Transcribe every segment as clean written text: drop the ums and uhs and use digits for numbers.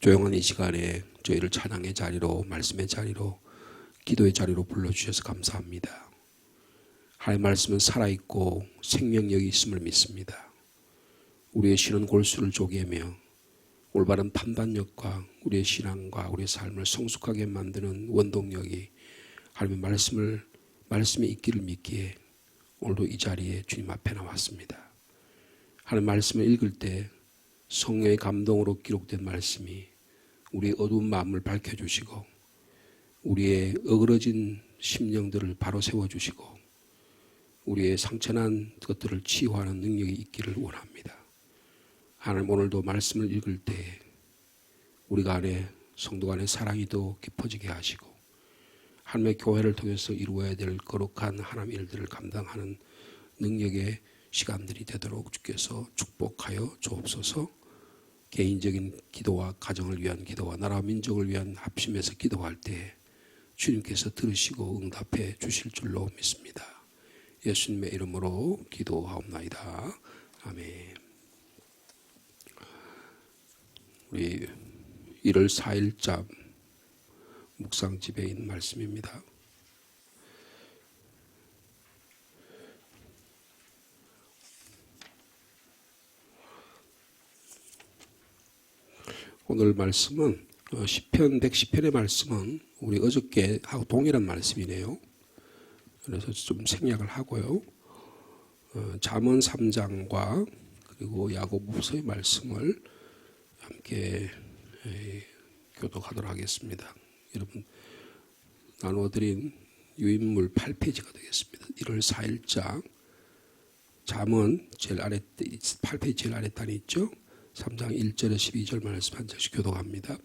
조용한 이 시간에 저희를 찬양의 자리로, 말씀의 자리로, 기도의 자리로 불러주셔서 감사합니다. 하나님의 말씀은 살아있고 생명력이 있음을 믿습니다. 우리의 신은 골수를 쪼개며 올바른 판단력과 우리의 신앙과 우리의 삶을 성숙하게 만드는 원동력이 하나님의 말씀이 있기를 믿기에 오늘도 이 자리에 주님 앞에 나왔습니다. 하나님의 말씀을 읽을 때 성령의 감동으로 기록된 말씀이 우리의 어두운 마음을 밝혀주시고 우리의 어그러진 심령들을 바로 세워주시고 우리의 상처난 것들을 치유하는 능력이 있기를 원합니다. 하나님, 오늘도 말씀을 읽을 때 우리가 안에 성도 간의 사랑이 더 깊어지게 하시고 하나님의 교회를 통해서 이루어야 될 거룩한 하나님의 일들을 감당하는 능력의 시간들이 되도록 주께서 축복하여 주옵소서. 개인적인 기도와 가정을 위한 기도와 나라 민족을 위한 합심해서 기도할 때 주님께서 들으시고 응답해 주실 줄로 믿습니다. 예수님의 이름으로 기도하옵나이다. 아멘. 우리 1월 4일자 묵상집에 있는 말씀입니다. 오늘 말씀은 시편 110편의 말씀은 우리 어저께 하고 동일한 말씀이네요. 그래서 좀 생략을 하고요. 잠언 3장과 그리고 야고보서의 말씀을 함께 교독하도록 하겠습니다. 여러분 나눠드린 유인물 8페이지가 되겠습니다. 1월 4일자 잠언 제일 아래 8페이지 제일 아래 단이 있죠. 3장 1절에 12절 말씀 한 절씩 교독합니다.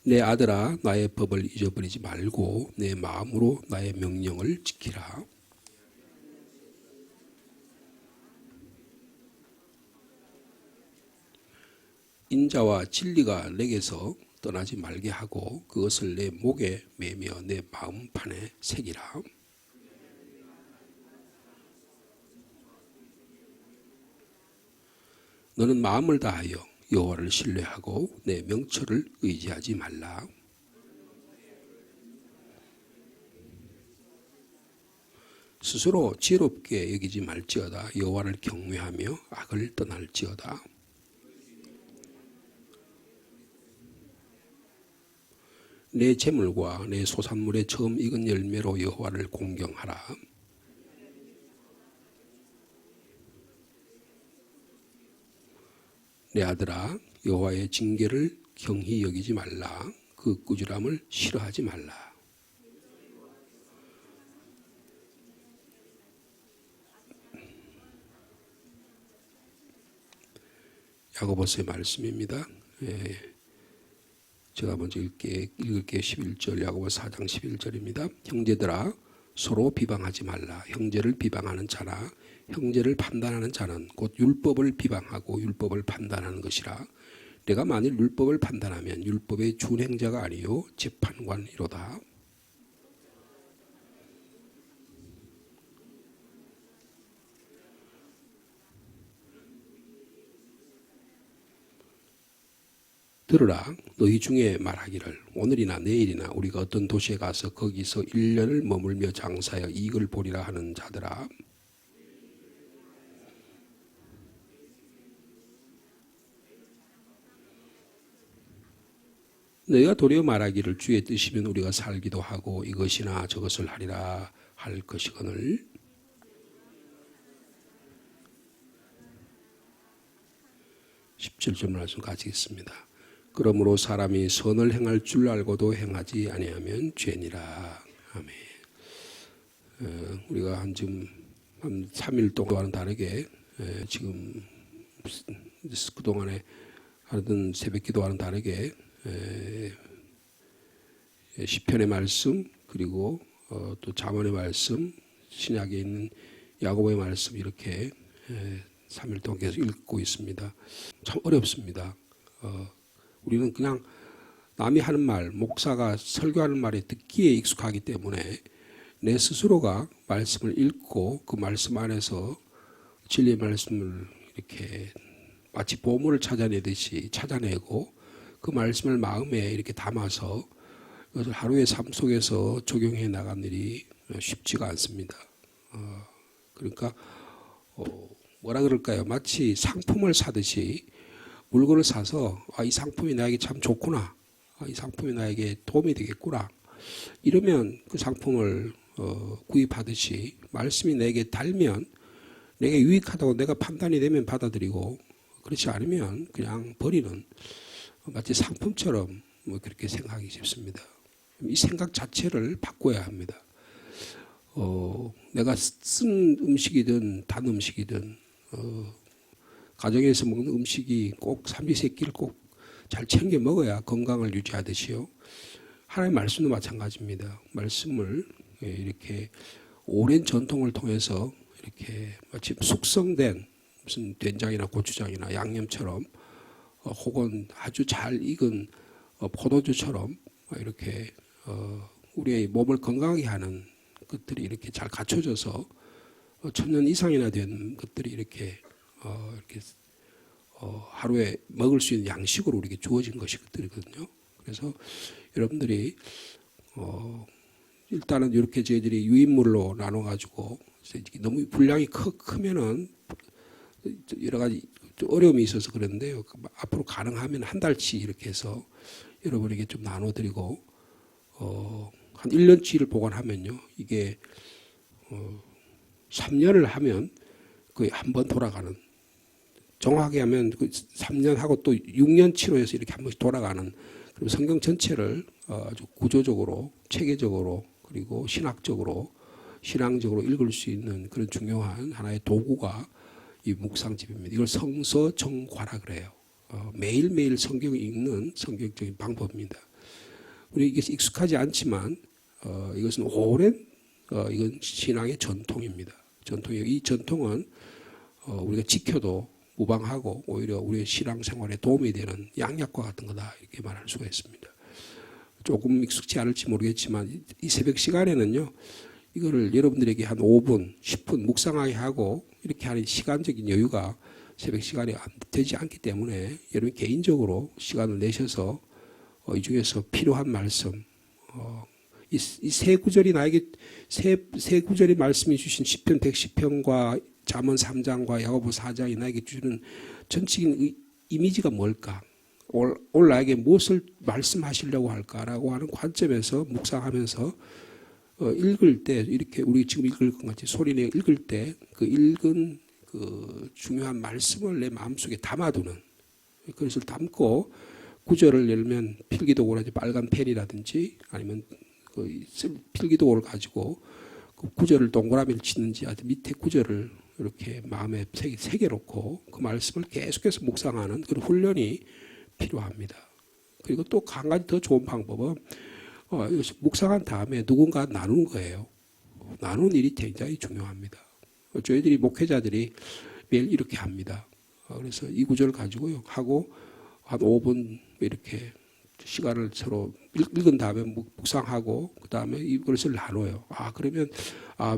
내 아들아 나의 법을 잊어버리지 말고 내 마음으로 나의 명령을 지키라. 인자와 진리가 내게서 떠나지 말게 하고 그것을 내 목에 매며 내 마음판에 새기라. 너는 마음을 다하여 여호와를 신뢰하고 내 명철을 의지하지 말라. 스스로 지혜롭게 여기지 말지어다. 여호와를 경외하며 악을 떠날지어다. 내 재물과 내 소산물의 처음 익은 열매로 여호와를 공경하라. 내 아들아 여호와의 징계를 경히 여기지 말라. 그 꾸지람을 싫어하지 말라. 야고보서의 말씀입니다. 제가 먼저 읽을게요. 11절 야고보 4장 11절입니다. 형제들아 서로 비방하지 말라. 형제를 비방하는 자나 형제를 판단하는 자는 곧 율법을 비방하고 율법을 판단하는 것이라. 내가 만일 율법을 판단하면 율법의 준행자가 아니요 재판관이로다. 들으라. 너희 중에 말하기를 오늘이나 내일이나 우리가 어떤 도시에 가서 거기서 1년을 머물며 장사하여 이익을 보리라 하는 자들아. 너희가 도리어 말하기를 주의 뜻이면 우리가 살기도 하고 이것이나 저것을 하리라 할 것이거늘 17절 말씀 같이 읽습니다. 그러므로 사람이 선을 행할 줄 알고도 행하지 아니하면 죄니라. 아멘. 우리가 지금 한 3일 동안은 다르게 지금 그동안에 하던 새벽 기도와는 다르게 시편의 말씀 그리고 또 잠언의 말씀 신약에 있는 야고보의 말씀 이렇게 3일 동안 계속 읽고 있습니다. 참 어렵습니다. 우리는 그냥 남이 하는 말, 목사가 설교하는 말에 듣기에 익숙하기 때문에 내 스스로가 말씀을 읽고 그 말씀 안에서 진리의 말씀을 이렇게 마치 보물을 찾아내듯이 찾아내고 그 말씀을 마음에 이렇게 담아서 이것을 하루의 삶 속에서 적용해 나가는 일이 쉽지가 않습니다. 그러니까 뭐라 그럴까요? 마치 상품을 사듯이 물건을 사서 이 상품이 나에게 참 좋구나, 이 상품이 나에게 도움이 되겠구나, 이러면 그 상품을 구입하듯이 말씀이 내게 달면 내게 유익하다고 내가 판단이 되면 받아들이고, 그렇지 않으면 그냥 버리는, 마치 상품처럼 그렇게 생각하기 쉽습니다. 이 생각 자체를 바꿔야 합니다. 내가 쓴 음식이든 단 음식이든 가정에서 먹는 음식이 꼭 삼시세끼를 꼭 잘 챙겨 먹어야 건강을 유지하듯이요. 하나님의 말씀도 마찬가지입니다. 말씀을 이렇게 오랜 전통을 통해서 이렇게 마치 숙성된 무슨 된장이나 고추장이나 양념처럼 혹은 아주 잘 익은 포도주처럼 이렇게 우리의 몸을 건강하게 하는 것들이 이렇게 잘 갖춰져서 천년 이상이나 된 것들이 이렇게 하루에 먹을 수 있는 양식으로 우리에게 주어진 것이거든요. 그래서 여러분들이 일단은 이렇게 저희들이 유인물로 나눠가지고 너무 분량이 크면은 여러 가지 어려움이 있어서 그런데요. 앞으로 가능하면 한 달치 이렇게 해서 여러분에게 좀 나눠드리고 한 1년치를 보관하면요. 이게 3년을 하면 거의 한 번 돌아가는, 정확하게 하면 3년 하고 또 6년치로 해서 이렇게 한 번씩 돌아가는, 그리고 성경 전체를 아주 구조적으로, 체계적으로, 그리고 신학적으로, 신앙적으로 읽을 수 있는 그런 중요한 하나의 도구가 이 묵상집입니다. 이걸 성서정과라 그래요. 매일매일 성경을 읽는 성경적인 방법입니다. 우리 이게 익숙하지 않지만 이것은 오랜 이건 신앙의 전통입니다. 전통이에요. 이 전통은 우리가 지켜도 무방하고 오히려 우리의 신앙생활에 도움이 되는 양약과 같은 거다, 이렇게 말할 수가 있습니다. 조금 익숙치 않을지 모르겠지만 이 새벽 시간에는요, 이거를 여러분들에게 한 5분, 10분 묵상하게 하고 이렇게 하는 시간적인 여유가 새벽 시간에 되지 않기 때문에 여러분 개인적으로 시간을 내셔서 이 중에서 필요한 말씀, 이 세 구절이 나에게 세 구절이 말씀해 주신 시편 110편과 잠언 3장과 야고보 4장이 나에게 주는 전적인 이미지가 뭘까? 오늘 나에게 무엇을 말씀하시려고 할까라고 하는 관점에서 묵상하면서 읽을 때, 이렇게 우리 지금 읽을 것 같이 소리내 읽을 때 그 읽은 그 중요한 말씀을 내 마음속에 담아두는, 그것을 담고 구절을 열면 필기도구라든지 빨간 펜이라든지 아니면 그 필기도구를 가지고 그 구절을 동그라미를 치는지 아주 밑에 구절을 이렇게 마음에 새겨놓고 그 말씀을 계속해서 묵상하는 그런 훈련이 필요합니다. 그리고 또 한 가지 더 좋은 방법은 묵상한 다음에 누군가 나누는 거예요. 나누는 일이 굉장히 중요합니다. 저희들이 목회자들이 매일 이렇게 합니다. 그래서 이 구절을 가지고요 하고 한 5분 이렇게 시간을 서로 읽은 다음에 묵상하고 그 다음에 이것을 나눠요. 그러면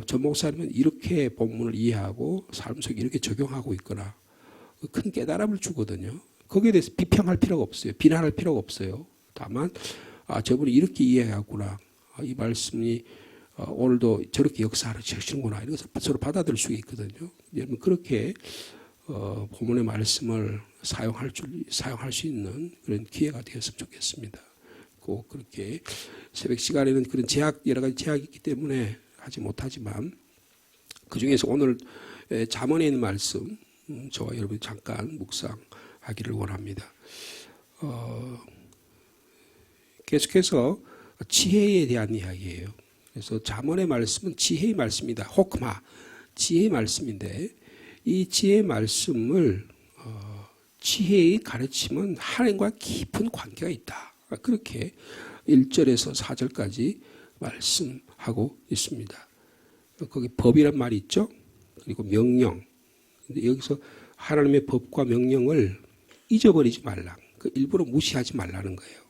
저 목사님은 이렇게 본문을 이해하고 삶 속에 이렇게 적용하고 있거나 큰 깨달음을 주거든요. 거기에 대해서 비평할 필요가 없어요. 비난할 필요가 없어요. 다만 저분이 이렇게 이해하구나, 이 말씀이 오늘도 저렇게 역사를 하시는구나, 이런 것을 서로 받아들일 수 있거든요. 여러분 그렇게 본문의 말씀을 사용할 수 있는 그런 기회가 되었으면 좋겠습니다. 꼭 그렇게 새벽 시간에는 그런 여러 가지 제약이 있기 때문에 하지 못하지만 그 중에서 오늘 잠언에 있는 말씀 저와 여러분이 잠깐 묵상하기를 원합니다. 계속해서 지혜에 대한 이야기예요. 그래서 잠언의 말씀은 지혜의 말씀이다. 호크마, 지혜의 말씀인데 이 지혜의 말씀을 지혜의 가르침은 하나님과 깊은 관계가 있다. 그렇게 1절에서 4절까지 말씀하고 있습니다. 거기 법이란 말이 있죠. 그리고 명령. 근데 여기서 하나님의 법과 명령을 잊어버리지 말라. 일부러 무시하지 말라는 거예요.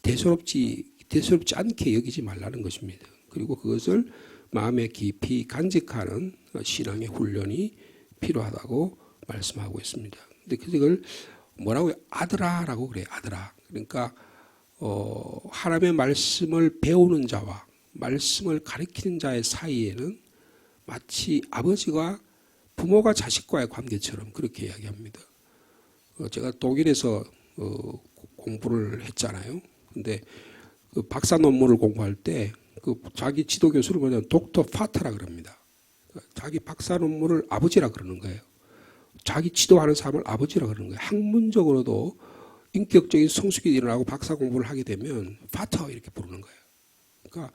대수롭지 않게 여기지 말라는 것입니다. 그리고 그것을 마음에 깊이 간직하는 신앙의 훈련이 필요하다고 말씀하고 있습니다. 근데 그걸 뭐라고 해요? 아들아라고 그래요. 아들아. 그러니까 하나님의 말씀을 배우는 자와 말씀을 가르치는 자의 사이에는 마치 아버지가 부모가 자식과의 관계처럼 그렇게 이야기합니다. 제가 독일에서 공부를 했잖아요. 근데 그 박사 논문을 공부할 때 그 자기 지도 교수를 뭐냐면 독터 파터라 그럽니다. 자기 박사 논문을 아버지라 그러는 거예요. 자기 지도하는 사람을 아버지라 그러는 거예요. 학문적으로도 인격적인 성숙이 일어나고 박사 공부를 하게 되면 파터 이렇게 부르는 거예요. 그러니까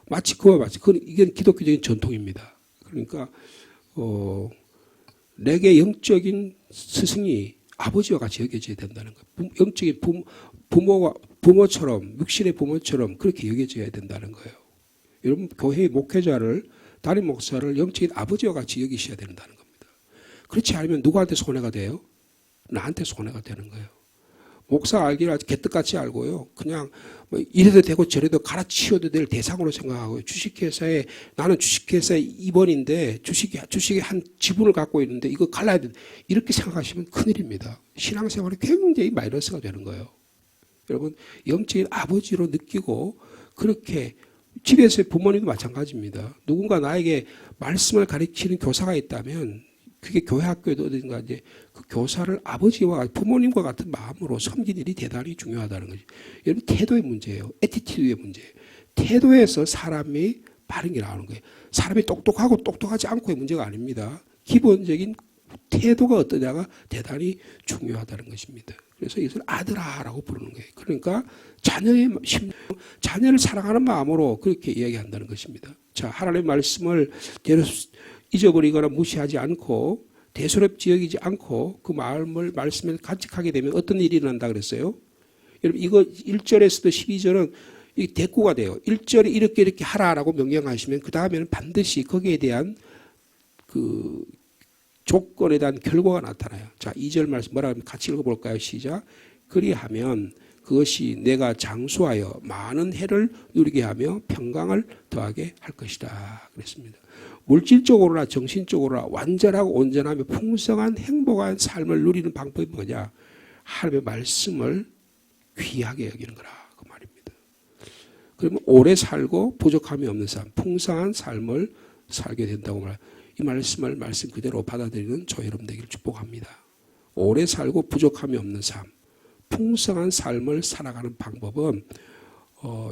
마치 그와 마치 이게 기독교적인 전통입니다. 그러니까 내게 영적인 스승이 아버지와 같이 여겨져야 된다는 거예요. 영적인 부모처럼 육신의 부모처럼 그렇게 여겨져야 된다는 거예요. 여러분 교회의 목회자를 담임 목사를 영적인 아버지와 같이 여기셔야 된다는 겁니다. 그렇지 않으면 누구한테 손해가 돼요? 나한테 손해가 되는 거예요. 목사 알기를 개떡같이 알고요. 그냥 뭐 이래도 되고 저래도 갈아치워도 될 대상으로 생각하고 주식회사에 나는 주식회사의 임원인데 주식의 한 지분을 갖고 있는데 이거 갈라야 돼. 이렇게 생각하시면 큰일입니다. 신앙생활이 굉장히 마이너스가 되는 거예요. 여러분 영적인 아버지로 느끼고 그렇게 집에서의 부모님도 마찬가지입니다. 누군가 나에게 말씀을 가르치는 교사가 있다면 그게 교회 학교에도 어딘가 이제 그 교사를 아버지와 부모님과 같은 마음으로 섬기는 일이 대단히 중요하다는 거죠. 여러분 태도의 문제예요. 애티튜드의 문제예요. 태도에서 사람이 바른 게 나오는 거예요. 사람이 똑똑하고 똑똑하지 않고의 문제가 아닙니다. 기본적인 태도가 어떠냐가 대단히 중요하다는 것입니다. 그래서 이것을 아들아라고 부르는 거예요. 그러니까 자녀를 사랑하는 마음으로 그렇게 이야기한다는 것입니다. 자, 하나님의 말씀을 잊어버리거나 무시하지 않고 대수롭지 여기지 않고 그 말씀을 간직하게 되면 어떤 일이 일어난다 그랬어요? 여러분 이거 1절에서도 12절은 이 대꾸가 돼요. 1절에 이렇게 하라라고 명령하시면 그 다음에는 반드시 거기에 대한 그 조건에 대한 결과가 나타나요. 자, 2절 말씀 뭐라 하면 같이 읽어볼까요? 시작. 그리하면 그것이 내가 장수하여 많은 해를 누리게 하며 평강을 더하게 할 것이다. 그랬습니다. 물질적으로나 정신적으로나 완전하고 온전하며 풍성한 행복한 삶을 누리는 방법이 뭐냐? 하나님의 말씀을 귀하게 여기는 거라. 그 말입니다. 그러면 오래 살고 부족함이 없는 삶, 풍성한 삶을 살게 된다고 말합니다. 이 말씀을 말씀 그대로 받아들이는 저 여러분 되기를 축복합니다. 오래 살고 부족함이 없는 삶, 풍성한 삶을 살아가는 방법은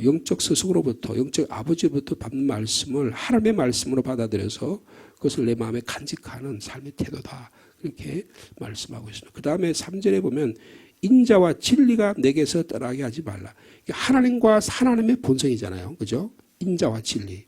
영적 스승으로부터 영적 아버지로부터 받는 말씀을 하나님의 말씀으로 받아들여서 그것을 내 마음에 간직하는 삶의 태도다. 그렇게 말씀하고 있습니다. 그 다음에 3절에 보면 인자와 진리가 내게서 떠나게 하지 말라. 하나님과 하나님의 본성이잖아요. 그죠? 인자와 진리.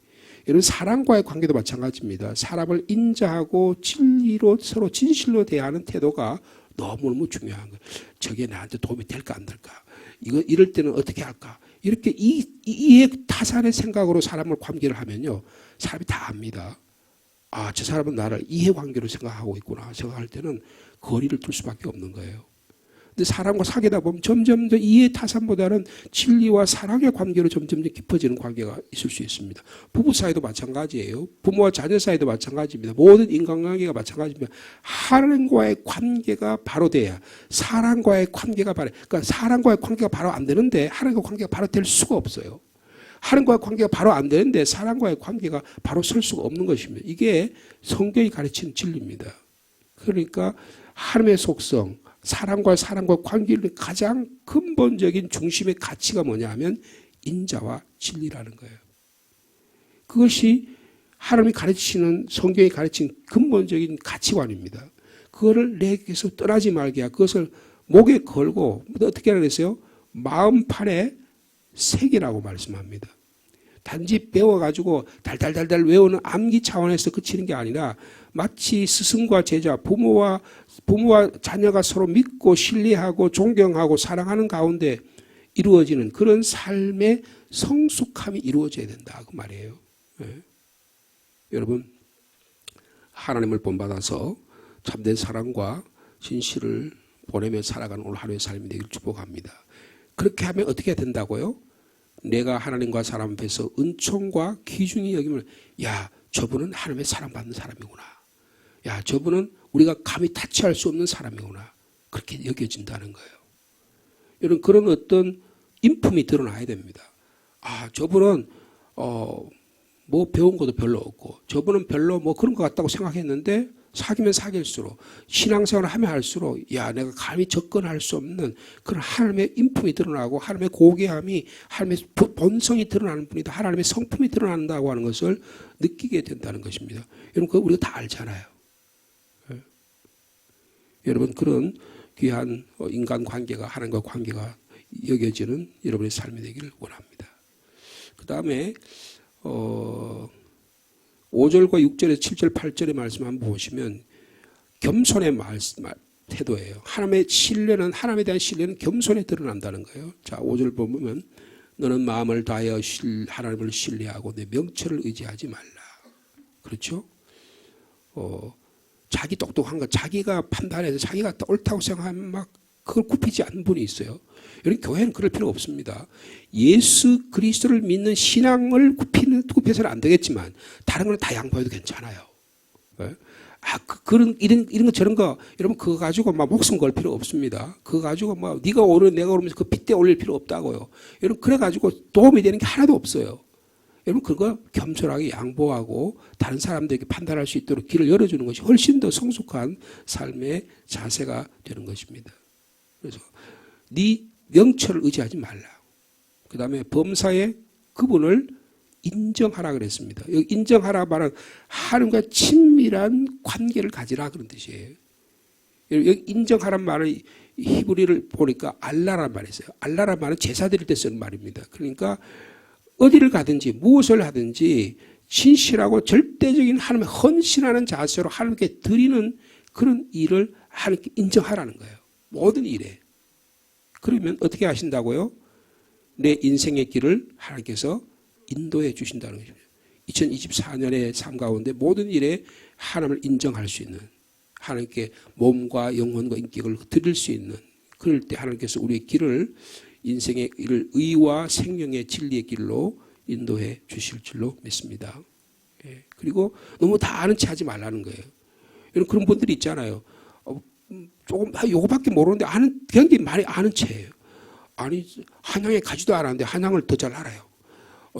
여러분 사람과의 관계도 마찬가지입니다. 사람을 인자하고 진리로 서로 진실로 대하는 태도가 너무너무 중요한 거예요. 저게 나한테 도움이 될까 안 될까? 이럴 때는 어떻게 할까? 이렇게 이해 타산의 생각으로 사람을 관계를 하면요. 사람이 다 압니다. 아, 저 사람은 나를 이해관계로 생각하고 있구나 생각할 때는 거리를 둘 수밖에 없는 거예요. 근데 사람과 사귀다 보면 점점 더 이해 타산보다는 진리와 사랑의 관계로 점점 더 깊어지는 관계가 있을 수 있습니다. 부부 사이도 마찬가지예요. 부모와 자녀 사이도 마찬가지입니다. 모든 인간관계가 마찬가지입니다. 하나님과의 관계가 바로 돼야 사람과의 관계가 바로, 그러니까 사람과의 관계가 바로 안 되는데 하나님과 관계가 바로 될 수가 없어요. 하나님과의 관계가 바로 안 되는데 사람과의 관계가 바로 설 수가 없는 것입니다. 이게 성경이 가르치는 진리입니다. 그러니까 하나님의 속성, 사람과 관계를 가장 근본적인 중심의 가치가 뭐냐 하면 인자와 진리라는 거예요. 그것이 하나님이 가르치는 성경이 가르치는 근본적인 가치관입니다. 그거를 내게서 떠나지 말게 하고 그것을 목에 걸고 어떻게 하라 그랬어요? 마음판에 새기라고 말씀합니다. 단지 배워가지고 달달달달 외우는 암기 차원에서 그치는 게 아니라 마치 스승과 제자, 부모와 자녀가 서로 믿고 신뢰하고 존경하고 사랑하는 가운데 이루어지는 그런 삶의 성숙함이 이루어져야 된다. 그 말이에요. 네. 여러분, 하나님을 본받아서 참된 사랑과 진실을 보내며 살아가는 오늘 하루의 삶이 되길 축복합니다. 그렇게 하면 어떻게 된다고요? 내가 하나님과 사람 앞에서 은총과 기준이 여기면 야, 저분은 하나님의 사랑받는 사람이구나. 야, 저분은 우리가 감히 타치할 수 없는 사람이구나. 그렇게 여겨진다는 거예요. 이런 그런 어떤 인품이 드러나야 됩니다. 저분은 뭐 배운 것도 별로 없고 저분은 별로 뭐 그런 것 같다고 생각했는데 사귀면 사귈수록 신앙생활을 하면 할수록 내가 감히 접근할 수 없는 그런 하나님의 인품이 드러나고 하나님의 고귀함이 하나님의 본성이 드러나는 분이다. 하나님의 성품이 드러난다고 하는 것을 느끼게 된다는 것입니다. 여러분 그거 우리가 다 알잖아요. 여러분 그런 귀한 인간 관계가 하나님과 관계가 여겨지는 여러분의 삶이 되기를 원합니다. 그 다음에 5절과 6절에서 7절 8절의 말씀 한번 보시면 겸손의 태도예요. 하나님의 신뢰는 하나님에 대한 신뢰는 겸손에 드러난다는 거예요. 자 5절 보면 너는 마음을 다하여 하나님을 신뢰하고 내 명철을 의지하지 말라. 그렇죠? 자기 똑똑한 것, 자기가 판단해서 자기가 옳다고 생각하면 막 그걸 굽히지 않는 분이 있어요. 여러분 교회는 그럴 필요가 없습니다. 예수 그리스도를 믿는 신앙을 굽혀서는 안 되겠지만 다른 건 다 양보해도 괜찮아요. 이런 거 저런 거 여러분 그거 가지고 막 목숨 걸 필요 없습니다. 그거 가지고 막 네가 오르면 내가 오르면서 그 핏대 올릴 필요 없다고요. 여러분 그래 가지고 도움이 되는 게 하나도 없어요. 여러분 그거 겸손하게 양보하고 다른 사람들에게 판단할 수 있도록 길을 열어주는 것이 훨씬 더 성숙한 삶의 자세가 되는 것입니다. 그래서 네 명철을 의지하지 말라. 그 다음에 범사에 그분을 인정하라 그랬습니다. 여기 인정하라 말은 하나님과 친밀한 관계를 가지라 그런 뜻이에요. 여기 인정하란 말을 히브리를 보니까 알라란 말이 있어요. 알라란 말은 제사 드릴 때 쓰는 말입니다. 그러니까 어디를 가든지 무엇을 하든지 진실하고 절대적인 하나님의 헌신하는 자세로 하나님께 드리는 그런 일을 하나님께 인정하라는 거예요. 모든 일에. 그러면 어떻게 하신다고요? 내 인생의 길을 하나님께서 인도해 주신다는 것입니다. 2024년의 삶 가운데 모든 일에 하나님을 인정할 수 있는 하나님께 몸과 영혼과 인격을 드릴 수 있는 그럴 때 하나님께서 우리의 길을 인생의 길을 의와 생명의 진리의 길로 인도해 주실 줄로 믿습니다. 그리고 너무 다 아는 체 하지 말라는 거예요. 여러분 그런 분들이 있잖아요. 조금 요거밖에 모르는데 굉장히 많이 아는 체예요. 아니 한양에 가지도 않았는데 한양을 더 잘 알아요.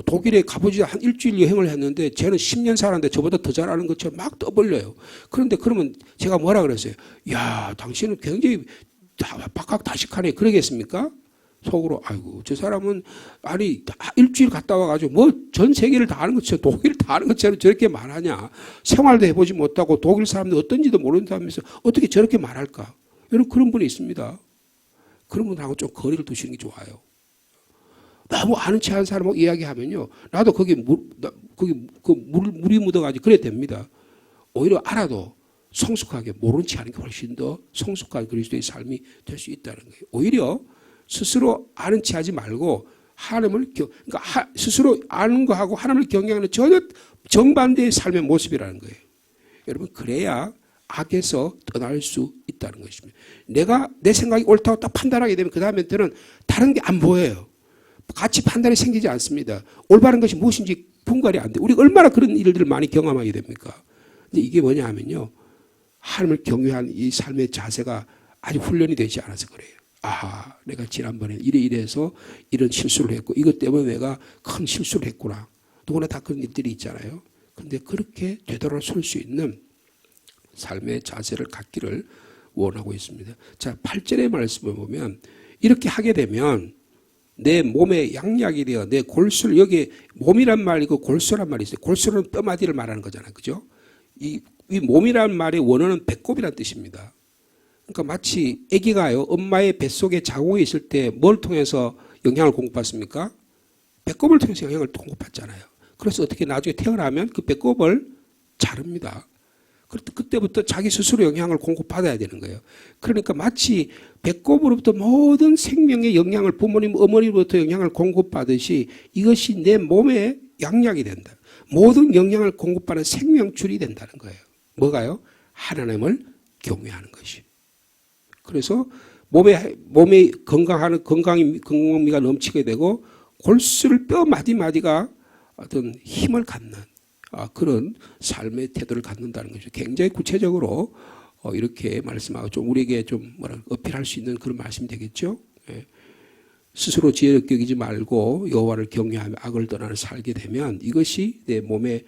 독일에 가보지 한 일주일 여행을 했는데 쟤는 10년 살았는데 저보다 더 잘 아는 것처럼 막 떠벌려요. 그런데 그러면 제가 뭐라 그랬어요? 야 당신은 굉장히 박학다식하네. 그러겠습니까? 속으로 아이고 저 사람은 아니 일주일 갔다 와가지고 뭐 전 세계를 다 아는 것처럼 독일을 다 아는 것처럼 저렇게 말하냐. 생활도 해보지 못하고 독일 사람들 어떤지도 모른다면서 어떻게 저렇게 말할까. 여러분 그런 분이 있습니다. 그런 분하고 좀 거리를 두시는 게 좋아요. 너무 아는 체 한 사람하고 이야기하면요. 나도 거기 물이 묻어가지고 그래 됩니다. 오히려 알아도 성숙하게 모른 체 하는 게 훨씬 더 성숙한 그리스도의 삶이 될 수 있다는 거예요. 오히려 스스로 아는 체 하지 말고 하나님을 그러니까 스스로 아는 거하고 하나님을 경외하는 전혀 정반대의 삶의 모습이라는 거예요. 여러분 그래야 악에서 떠날 수 있다는 것입니다. 내가 내 생각이 옳다고 딱 판단하게 되면 그 다음에는 다른 게 안 보여요. 같이 판단이 생기지 않습니다. 올바른 것이 무엇인지 분간이 안 돼. 우리가 얼마나 그런 일들을 많이 경험하게 됩니까? 근데 이게 뭐냐 하면요. 하나님을 경외한 이 삶의 자세가 아직 훈련이 되지 않아서 그래요. 내가 지난번에 이래서 이런 실수를 했고 이것 때문에 내가 큰 실수를 했구나. 누구나 다 그런 일들이 있잖아요. 근데 그렇게 되돌아설 수 있는 삶의 자세를 갖기를 원하고 있습니다. 자, 8절의 말씀을 보면 이렇게 하게 되면 내 몸에 양약이 되어 내 골수를 여기 몸이란 말이고 골수란 말이 있어요. 골수는 뼈마디를 말하는 거잖아요. 그죠? 이 몸이란 말의 원어는 배꼽이란 뜻입니다. 그러니까 마치 아기가요. 엄마의 뱃속에 자궁에 있을 때 뭘 통해서 영향을 공급받습니까? 배꼽을 통해서 영향을 공급받잖아요. 그래서 어떻게 나중에 태어나면 그 배꼽을 자릅니다. 그때부터 자기 스스로 영향을 공급받아야 되는 거예요. 그러니까 마치 배꼽으로부터 모든 생명의 영향을 부모님, 어머니로부터 영향을 공급받듯이 이것이 내 몸에 양약이 된다. 모든 영향을 공급받는 생명줄이 된다는 거예요. 뭐가요? 하나님을 경외하는 것이. 그래서 몸에 건강미가 넘치게 되고 골수를 뼈 마디마디가 어떤 힘을 갖는 그런 삶의 태도를 갖는다는 것이죠. 굉장히 구체적으로 이렇게 말씀하고 좀 우리에게 좀 어필할 수 있는 그런 말씀이 되겠죠. 스스로 지혜롭게 여기지 말고 여호와를 경외하며 악을 떠나는 살게 되면 이것이 내 몸에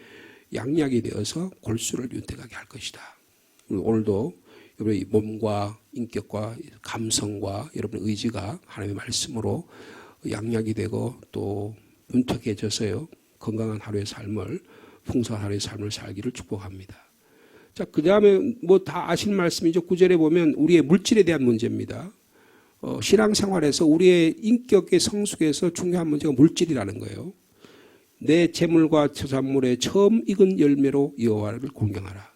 양약이 되어서 골수를 윤택하게 할 것이다. 오늘도 여러분의 몸과 인격과 감성과 여러분의 의지가 하나님의 말씀으로 양약이 되고 또 윤택해져서요 건강한 하루의 삶을 풍성한 하루의 삶을 살기를 축복합니다. 자, 그 다음에 뭐 다 아실 말씀이죠. 9절에 보면 우리의 물질에 대한 문제입니다. 신앙생활에서 우리의 인격의 성숙에서 중요한 문제가 물질이라는 거예요. 내 재물과 처산물의 처음 익은 열매로 여호와를 공경하라.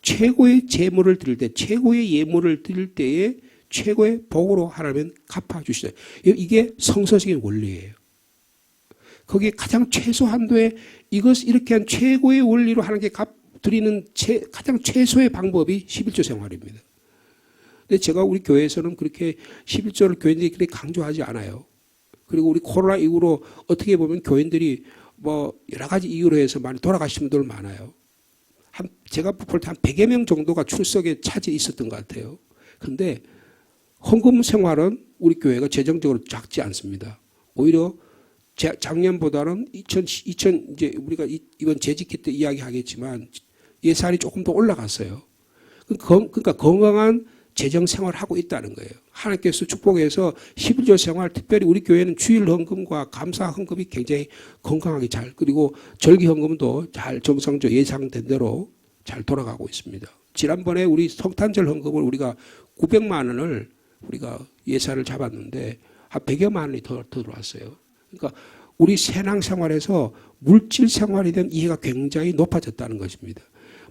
최고의 재물을 드릴 때, 최고의 예물을 드릴 때에 최고의 복으로 하나님은 갚아주시다. 이게 성서적인 원리예요. 거기에 가장 최소한도의 이것 이렇게 한 최고의 원리로 하나님께 드리는 가장 최소의 방법이 11조 생활입니다. 근데 제가 우리 교회에서는 그렇게 11조를 교인들이 그렇게 강조하지 않아요. 그리고 우리 코로나 이후로 어떻게 보면 교인들이 뭐 여러 가지 이유로 해서 많이 돌아가신 분들 많아요. 제가 볼 때 한 100여 명 정도가 출석에 차질이 있었던 것 같아요. 그런데 헌금 생활은 우리 교회가 재정적으로 작지 않습니다. 오히려 작년보다는 이제 우리가 이번 재직기 때 이야기하겠지만 예산이 조금 더 올라갔어요. 그러니까 건강한 재정 생활을 하고 있다는 거예요. 하나님께서 축복해서 11조 생활, 특별히 우리 교회는 주일 헌금과 감사 헌금이 굉장히 건강하게 그리고 절기 헌금도 잘 정상적으로 예상된 대로 잘 돌아가고 있습니다. 지난번에 우리 성탄절 헌금을 우리가 900만 원을 우리가 예산을 잡았는데 한 100여만 원이 더 들어왔어요. 그러니까 우리 신앙생활에서 물질 생활에 대한 이해가 굉장히 높아졌다는 것입니다.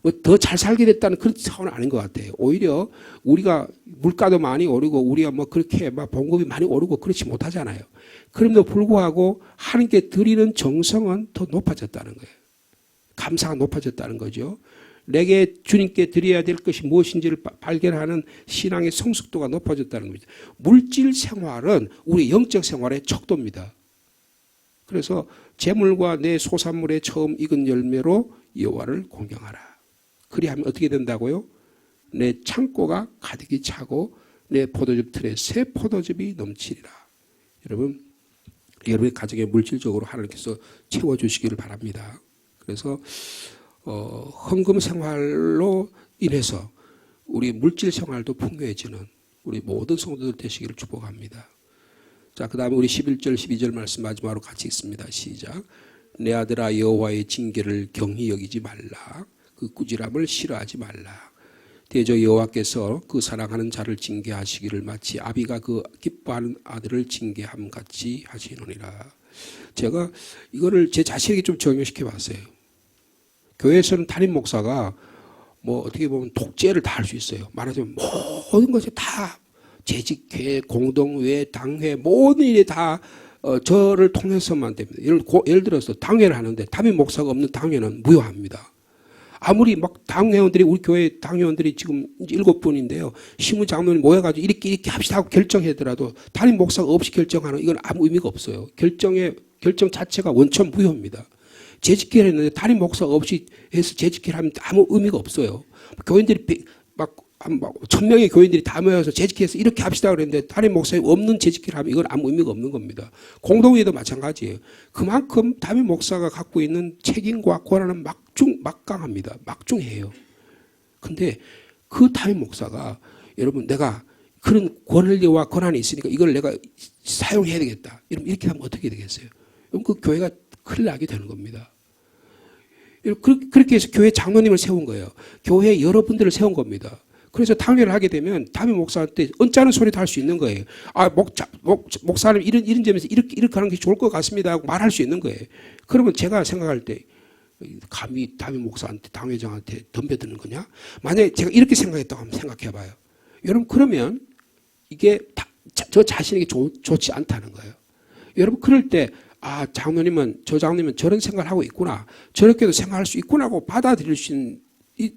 뭐 더 잘 살게 됐다는 그런 차원은 아닌 것 같아요. 오히려 우리가 물가도 많이 오르고 우리가 뭐 그렇게 막 봉급이 많이 오르고 그렇지 못하잖아요. 그럼에도 불구하고 하나님께 드리는 정성은 더 높아졌다는 거예요. 감사가 높아졌다는 거죠. 내게 주님께 드려야 될 것이 무엇인지를 발견하는 신앙의 성숙도가 높아졌다는 거죠. 물질 생활은 우리 영적 생활의 척도입니다. 그래서 재물과 내 소산물의 처음 익은 열매로 여호와를 공경하라. 그리하면 어떻게 된다고요? 내 창고가 가득히 차고 내 포도즙 틀에 새 포도즙이 넘치리라. 여러분의 가정에 물질적으로 하나님께서 채워주시기를 바랍니다. 그래서 헌금 생활로 인해서 우리 물질 생활도 풍요해지는 우리 모든 성도들 되시기를 축복합니다. 자, 그 다음에 우리 11절 12절 말씀 마지막으로 같이 읽습니다. 시작. 내 아들아 여호와의 징계를 경히 여기지 말라. 그 꾸지람을 싫어하지 말라. 대저 여호와께서 그 사랑하는 자를 징계하시기를 마치 아비가 그 기뻐하는 아들을 징계함 같이 하시노니라. 제가 이거를 제 자신에게 좀 적용시켜 봤어요. 교회에서는 담임 목사가 뭐 어떻게 보면 독재를 다 할 수 있어요. 말하자면 모든 것이 다 재직회, 공동회, 당회 모든 일이 다 저를 통해서만 됩니다. 예를 들어서 당회를 하는데 담임 목사가 없는 당회는 무효합니다. 아무리 막 당회원들이 우리 교회 당회원들이 지금 7분인데요. 신무 장로님 모여가지고 이렇게 합시다 하고 결정하더라도 담임 목사가 없이 결정하는 이건 아무 의미가 없어요. 결정 자체가 원천 무효입니다. 재직회를 했는데 담임 목사가 없이 해서 재직회를 하면 아무 의미가 없어요. 교인들이 막 1000명의 교인들이 다 모여서 재직회해서 이렇게 합시다 그랬는데 담임 목사님 없는 재직회를 하면 이건 아무 의미가 없는 겁니다. 공동회도 마찬가지예요. 그만큼 담임 목사가 갖고 있는 책임과 권한은 막강합니다. 막중해요. 근데 그 담임 목사가 여러분 내가 그런 권리와 권한이 있으니까 이걸 내가 사용해야 되겠다. 이렇게 하면 어떻게 되겠어요? 그럼 그 교회가 큰일 나게 되는 겁니다. 그렇게 해서 교회 장로님을 세운 거예요. 교회 여러분들을 세운 겁니다. 그래서 당회를 하게 되면 담임 목사한테 언짢은 소리도 할 수 있는 거예요. 아, 목사님 이런 점에서 이렇게 하는 게 좋을 것 같습니다 하고 말할 수 있는 거예요. 그러면 제가 생각할 때 감히 담임 목사한테 당회장한테 덤벼드는 거냐? 만약에 제가 이렇게 생각했다고 한번 생각해 봐요. 여러분 그러면 이게 저 자신에게 좋지 않다는 거예요. 여러분 그럴 때 아, 장로님은 저런 생각을 하고 있구나. 저렇게도 생각할 수 있구나고 받아들일 수 있는 이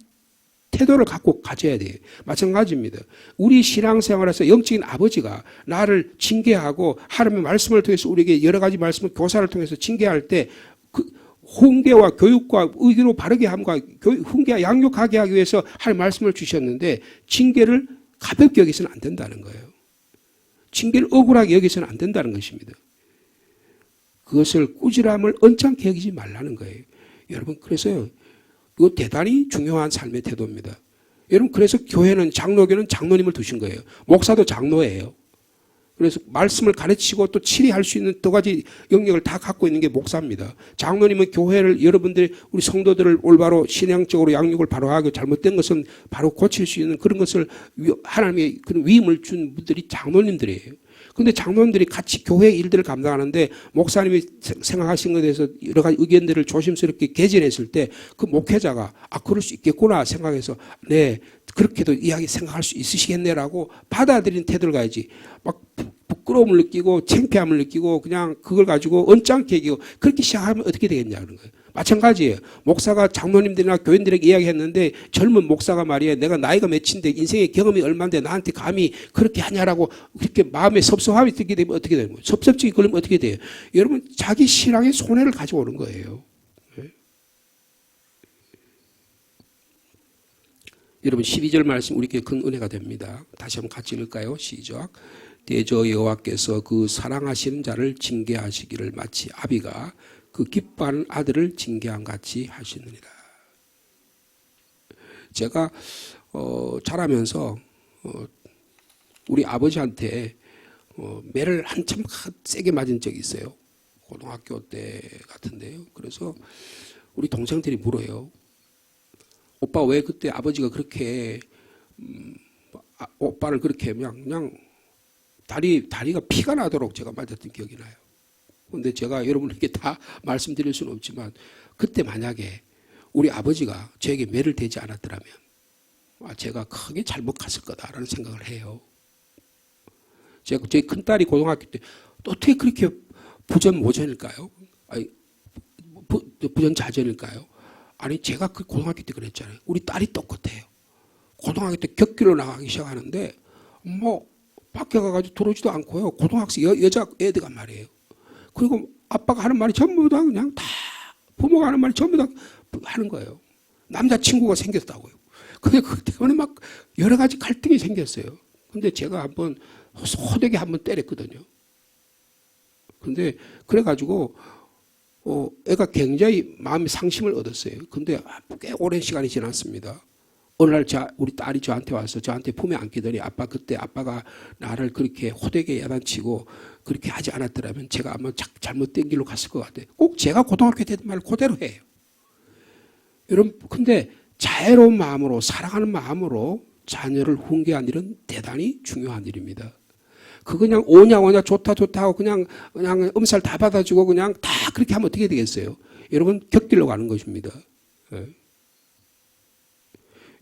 태도를 갖고 가져야 돼요. 마찬가지입니다. 우리 신앙생활에서 영적인 아버지가 나를 징계하고 하나님의 말씀을 통해서 우리에게 여러 가지 말씀을 교사를 통해서 징계할 때 그 훈계와 교육과 의기로 바르게 함과 훈계와 양육하게 하기 위해서 할 말씀을 주셨는데 징계를 가볍게 여기서는 안 된다는 거예요. 징계를 억울하게 여기서는 안 된다는 것입니다. 그것을 꾸지람을 언짢게 여기지 말라는 거예요. 여러분, 그래서 이거 대단히 중요한 삶의 태도입니다. 여러분, 그래서 교회는, 장로교는 장로님을 두신 거예요. 목사도 장로예요. 그래서 말씀을 가르치고 또 치리할 수 있는 두 가지 영역을 다 갖고 있는 게 목사입니다. 장로님은 교회를, 여러분들이, 우리 성도들을 올바로 신앙적으로 양육을 바로 하고 잘못된 것은 바로 고칠 수 있는 그런 것을 하나님의 그런 위임을 준 분들이 장로님들이에요. 그런데 장로님들이 같이 교회 일들을 감당하는데 목사님이 생각하신 것에 대해서 여러 가지 의견들을 조심스럽게 개진했을 때 그 목회자가 그럴 수 있겠구나 생각해서 네, 그렇게도 이야기 생각할 수 있으시겠네라고 받아들이는 태도를 가야지. 막 부끄러움을 느끼고 창피함을 느끼고 그냥 그걸 가지고 언짢게 얘기하고 그렇게 시작하면 어떻게 되겠냐 그런 거예요. 마찬가지예요. 목사가 장로님들이나 교인들에게 이야기했는데 젊은 목사가 말이에요. 내가 나이가 몇인데 인생의 경험이 얼마인데 나한테 감히 그렇게 하냐라고 그렇게 마음에 섭섭함이 들게 되면 어떻게 되는 거예요? 섭섭증이 걸리면 어떻게 돼요? 여러분, 자기 신앙의 손해를 가져오는 거예요. 네? 여러분, 12절 말씀 우리에게 큰 은혜가 됩니다. 다시 한번 같이 읽을까요? 시작. 대저 여호와께서 그 사랑하시는 자를 징계하시기를 마치 아비가 그 기뻐하는 아들을 징계한 같이 하시느니라. 제가 자라면서 우리 아버지한테 매를 한참 세게 맞은 적이 있어요. 고등학교 때 같은데요. 그래서 우리 동생들이 물어요. 오빠 왜 그때 아버지가 그렇게 오빠를 그렇게 그냥 다리가 피가 나도록 제가 맞았던 기억이 나요. 그런데 제가 여러분에게 다 말씀드릴 수는 없지만 그때 만약에 우리 아버지가 저에게 매를 대지 않았더라면 제가 크게 잘못 갔을 거다라는 생각을 해요. 제 큰딸이 고등학교 때 어떻게 그렇게 부전모전일까요? 부전자전일까요? 아니 제가 그 고등학교 때 그랬잖아요. 우리 딸이 똑같아요. 고등학교 때 격기로 나가기 시작하는데 밖에 가가지고 들어오지도 않고요. 고등학생 여자 애들가 말이에요. 그리고 아빠가 하는 말이 전부 다 그냥 다 부모가 하는 말이 전부 다 하는 거예요. 남자친구가 생겼다고요. 근데 그것 때문에 막 여러 가지 갈등이 생겼어요. 근데 제가 한번 호되게 한번 때렸거든요. 근데 그래가지고 애가 굉장히 마음의 상심을 얻었어요. 근데 꽤 오랜 시간이 지났습니다. 어느 날 우리 딸이 저한테 와서 저한테 품에 안기더니 그때 아빠가 나를 그렇게 호되게 야단치고 그렇게 하지 않았더라면 제가 아마 잘못된 길로 갔을 것 같아요. 꼭 제가 고등학교 때 말 그대로 해요. 여러분, 근데 자애로운 마음으로 사랑하는 마음으로 자녀를 훈계한 일은 대단히 중요한 일입니다. 그냥 오냐 좋다 하고 그냥 음살 다 받아주고 그냥 다 그렇게 하면 어떻게 되겠어요? 여러분, 격들러 가는 것입니다. 네.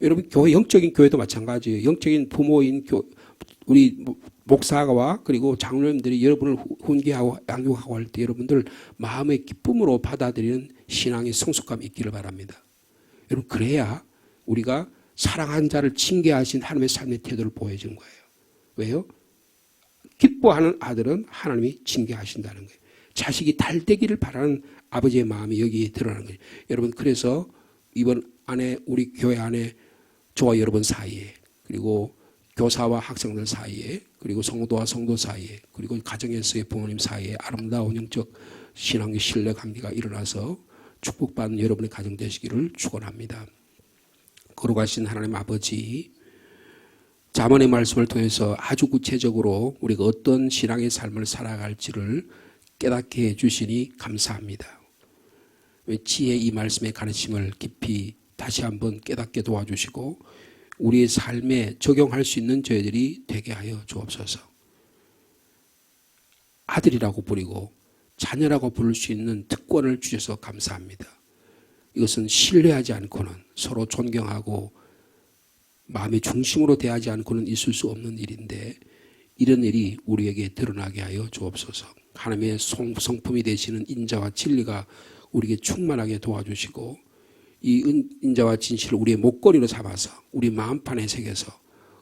여러분, 영적인 교회도 마찬가지예요. 영적인 부모인 우리 목사와 그리고 장로님들이 여러분을 훈계하고 양육하고 할 때 여러분들 마음의 기쁨으로 받아들이는 신앙의 성숙감이 있기를 바랍니다. 여러분, 그래야 우리가 사랑한 자를 징계하신 하나님의 삶의 태도를 보여주는 거예요. 왜요? 기뻐하는 아들은 하나님이 징계하신다는 거예요. 자식이 달되기를 바라는 아버지의 마음이 여기에 드러나는 거예요. 여러분, 그래서 이번 안에 우리 교회 안에 저와 여러분 사이에 그리고 교사와 학생들 사이에 그리고 성도와 성도 사이에 그리고 가정에서의 부모님 사이에 아름다운 영적 신앙의 신뢰 관계가 일어나서 축복받는 여러분의 가정 되시기를 축원합니다. 거룩하신 하나님 아버지, 잠언의 말씀을 통해서 아주 구체적으로 우리가 어떤 신앙의 삶을 살아갈지를 깨닫게 해주시니 감사합니다. 지혜 이 말씀의 가르침을 깊이 다시 한번 깨닫게 도와주시고 우리의 삶에 적용할 수 있는 저희들이 되게 하여 주옵소서. 아들이라고 부르고 자녀라고 부를 수 있는 특권을 주셔서 감사합니다. 이것은 신뢰하지 않고는 서로 존경하고 마음의 중심으로 대하지 않고는 있을 수 없는 일인데 이런 일이 우리에게 드러나게 하여 주옵소서. 하나님의 성품이 되시는 인자와 진리가 우리에게 충만하게 도와주시고 이 인자와 진실을 우리의 목걸이로 삼아서 우리 마음판에 새겨서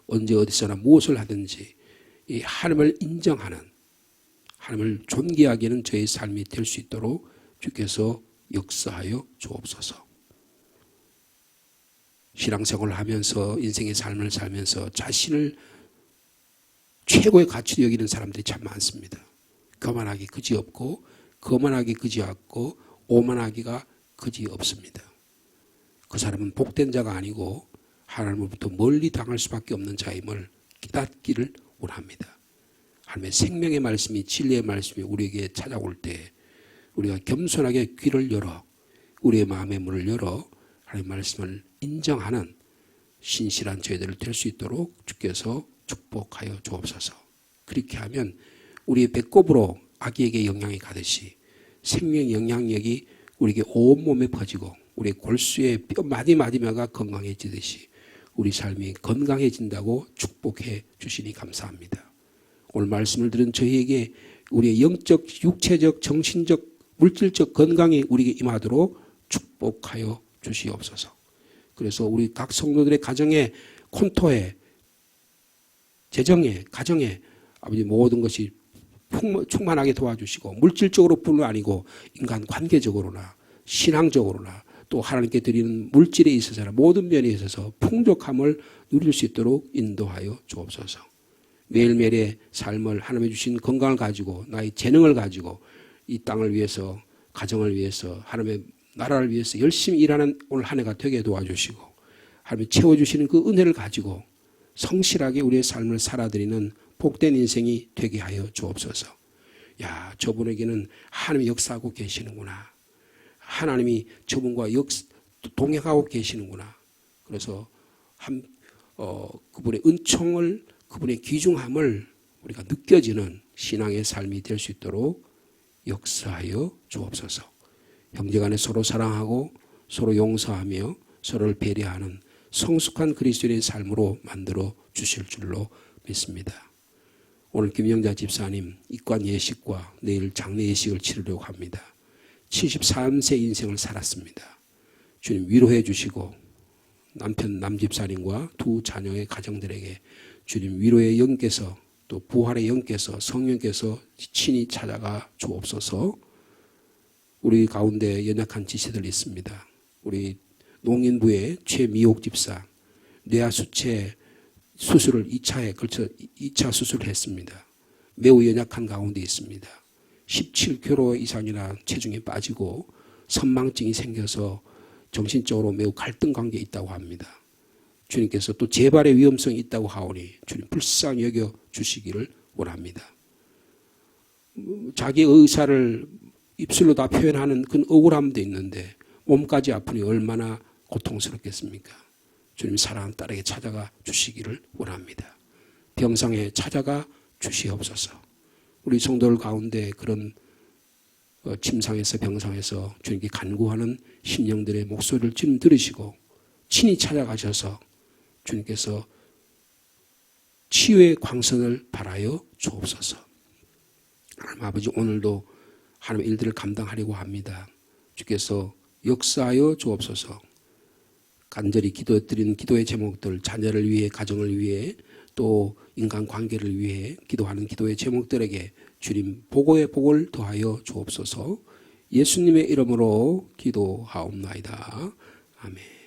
언제 어디서나 무엇을 하든지 이 하나님을 인정하는 하나님을 존귀하게 하는 저의 삶이 될 수 있도록 주께서 역사하여 주옵소서. 신앙생활을 하면서 인생의 삶을 살면서 자신을 최고의 가치로 여기는 사람들이 참 많습니다. 교만하기 그지없고 거만하기 그지없고 오만하기가 그지없습니다. 그 사람은 복된 자가 아니고 하나님으로부터 멀리 당할 수밖에 없는 자임을 깨닫기를 원합니다. 하나님의 생명의 말씀이 진리의 말씀이 우리에게 찾아올 때 우리가 겸손하게 귀를 열어 우리의 마음의 문을 열어 하나님의 말씀을 인정하는 신실한 저희들을 될 수 있도록 주께서 축복하여 주옵소서. 그렇게 하면 우리의 배꼽으로 아기에게 영향이 가듯이 생명 영향력이 우리에게 온몸에 퍼지고 우리의 골수의 뼈 마디마디마가 건강해지듯이 우리 삶이 건강해진다고 축복해 주시니 감사합니다. 오늘 말씀을 들은 저희에게 우리의 영적, 육체적, 정신적, 물질적 건강이 우리에게 임하도록 축복하여 주시옵소서. 그래서 우리 각 성도들의 가정에 콘토에 재정에 가정에 아버지 모든 것이 충만하게 도와주시고 물질적으로뿐 아니고 인간 관계적으로나 신앙적으로나 또 하나님께 드리는 물질에 있어서나 모든 면에 있어서 풍족함을 누릴 수 있도록 인도하여 주옵소서. 매일매일의 삶을 하나님이 주신 건강을 가지고 나의 재능을 가지고 이 땅을 위해서 가정을 위해서 하나님의 나라를 위해서 열심히 일하는 오늘 한 해가 되게 도와주시고 하나님이 채워주시는 그 은혜를 가지고 성실하게 우리의 삶을 살아드리는 복된 인생이 되게 하여 주옵소서. 야, 저분에게는 하나님이 역사하고 계시는구나. 하나님이 저분과 동행하고 계시는구나. 그래서 그분의 은총을 그분의 귀중함을 우리가 느껴지는 신앙의 삶이 될 수 있도록 역사하여 주옵소서. 형제간에 서로 사랑하고 서로 용서하며 서로를 배려하는 성숙한 그리스도인의 삶으로 만들어 주실 줄로 믿습니다. 오늘 김영자 집사님 입관 예식과 내일 장례 예식을 치르려고 합니다. 73세 인생을 살았습니다. 주님 위로해 주시고 남편 남집사님과 두 자녀의 가정들에게 주님 위로의 영께서 또 부활의 영께서 성령께서 친히 찾아가 주옵소서. 우리 가운데 연약한 지체들이 있습니다. 우리 농인부의 최미옥 집사 뇌하수체 수술을 2차에 걸쳐 2차 수술을 했습니다. 매우 연약한 가운데 있습니다. 17kg 이상이나 체중이 빠지고 선망증이 생겨서 정신적으로 매우 갈등 관계에 있다고 합니다. 주님께서 또 재발의 위험성이 있다고 하오니 주님 불쌍히 여겨 주시기를 원합니다. 자기의 의사를 입술로 다 표현하는 그런 억울함도 있는데 몸까지 아프니 얼마나 고통스럽겠습니까? 주님 사랑하는 딸에게 찾아가 주시기를 원합니다. 병상에 찾아가 주시옵소서. 우리 성도들 가운데 그런 침상에서 병상에서 주님께 간구하는 심령들의 목소리를 주님 들으시고 친히 찾아가셔서 주님께서 치유의 광선을 발하여 주옵소서. 하나님 아버지 오늘도 하나님의 일들을 감당하려고 합니다. 주께서 역사하여 주옵소서. 간절히 기도드린 기도의 제목들 자녀를 위해 가정을 위해 또 인간관계를 위해 기도하는 기도의 제목들에게 주님 보고의 복을 더하여 주옵소서. 예수님의 이름으로 기도하옵나이다. 아멘.